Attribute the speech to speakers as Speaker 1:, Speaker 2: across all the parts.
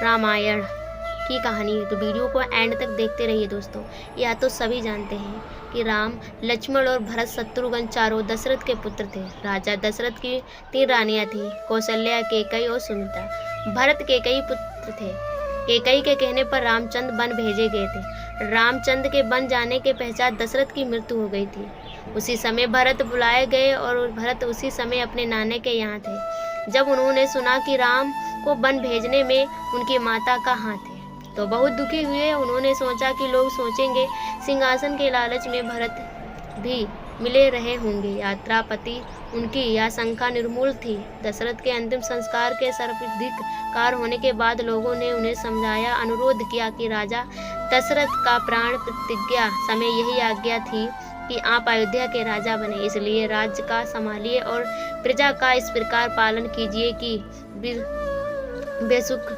Speaker 1: रामायण की कहानी है, तो वीडियो को एंड तक देखते रहिए दोस्तों। यह तो सभी जानते हैं कि राम, लक्ष्मण और भरत शत्रुघ्न चारों दशरथ के पुत्र थे। राजा दशरथ की 3 रानियां थीं, कौशल्या, केकई और सुमित्रा। भरत केकई पुत्र थे। केकई के कहने पर रामचंद्र वन भेजे गए थे। रामचंद्र के वन जाने के पश्चात दशरथ की मृत्यु हो गई थी। उसी समय भरत बुलाए गए और भरत उसी समय अपने नाने के यहाँ थे। जब उन्होंने सुना कि राम को वन भेजने में उनकी माता का हाथ है तो बहुत दुखी हुए। उन्होंने सोचा कि लोग सोचेंगे सिंहासन के लालच में भरत भी मिले रहे होंगे। यात्रापति उनकी यह शंका निर्मूल थी। दशरथ के अंतिम संस्कार के सर्वाधिकार होने के बाद लोगों ने उन्हें समझाया, अनुरोध किया कि राजा दशरथ का प्राण प्रतिज्ञा समय यही आज्ञा थी कि आप अयोध्या के राजा बने, इसलिए राज्य का संभालिए और प्रजा का इस प्रकार पालन कीजिए कि बेसुख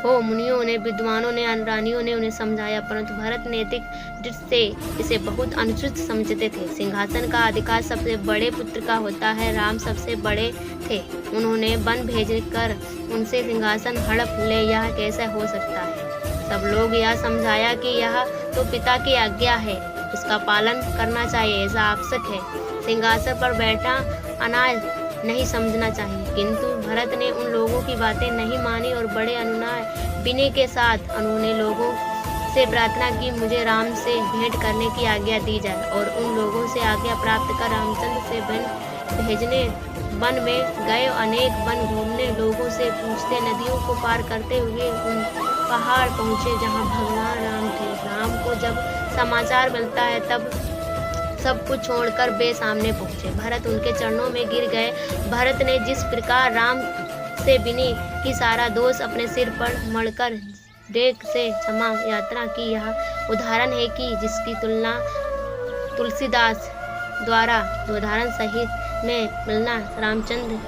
Speaker 1: हो। मुनियों ने, विद्वानों ने, रानियों ने उन्हें समझाया, परंतु भरत नैतिक दृष्टि से इसे बहुत अनुचित समझते थे। सिंहासन का अधिकार सबसे बड़े पुत्र का होता है। राम सबसे बड़े थे। उन्होंने वन भेजकर उनसे सिंहासन हड़प ले, यह कैसे हो सकता है। सब लोग यह समझाया कि यह तो पिता की आज्ञा है, इसका पालन करना चाहिए, ऐसा आवश्यक है। सिंहासन पर बैठा अनाज नहीं समझना चाहिए। किंतु भरत ने उन लोगों की बातें नहीं मानी और बड़े अनुनय विनय के साथ उन्होंने लोगों से प्रार्थना की, मुझे राम से भेंट करने की आज्ञा दी जाए। और उन लोगों से आज्ञा प्राप्त कर रामचंद्र से वन भेजने वन में गए। अनेक वन घूमने, लोगों से पूछते, नदियों को पार करते हुए उन पहाड़ पहुँचे जहाँ भगवान राम थे। राम को जब समाचार मिलता है तब सब कुछ छोड़कर वे सामने पहुँचे। भरत उनके चरणों में गिर गए। भरत ने जिस प्रकार राम से विनय की सारा दोष अपने सिर पर मढ़कर देख से क्षमा यात्रा की, यह उदाहरण है कि जिसकी तुलना तुलसीदास द्वारा उदाहरण सहित में मिलना। रामचंद्र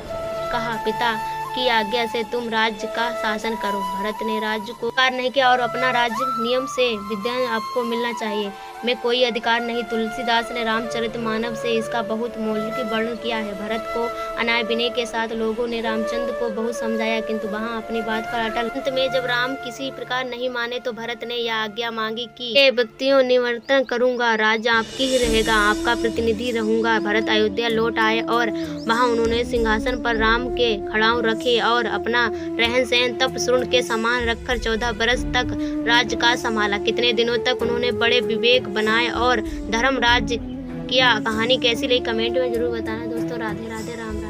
Speaker 1: कहा, पिता की आज्ञा से तुम राज्य का शासन करो। भरत ने राज्य को स्वीकार नहीं किया और अपना राज्य नियम से विद्या आपको मिलना चाहिए, में कोई अधिकार नहीं। तुलसीदास ने रामचरितमानस से इसका बहुत मौलिक वर्णन किया है। भरत को अनाय विनय के साथ लोगों ने रामचंद्र को बहुत समझाया, किंतु वहां अपनी बात पर अटल। अंत में जब राम किसी प्रकार नहीं माने तो भरत ने यह आज्ञा मांगी कि ये व्यक्तियों निवर्तन करूंगा, राज्य आपकी ही रहेगा, आपका प्रतिनिधि रहूंगा। भरत अयोध्या लौट आए और वहां उन्होंने सिंहासन पर राम के खड़ाऊ रखे और अपना रहन सहन तप सूर्ण के समान रखकर 14 वर्ष तक राज्य का संभाला। कितने दिनों तक उन्होंने बड़े विवेक बनाए और धर्म राज्य किया। कहानी कैसी लगी कमेंट में जरूर बताना दोस्तों। राधे राधे।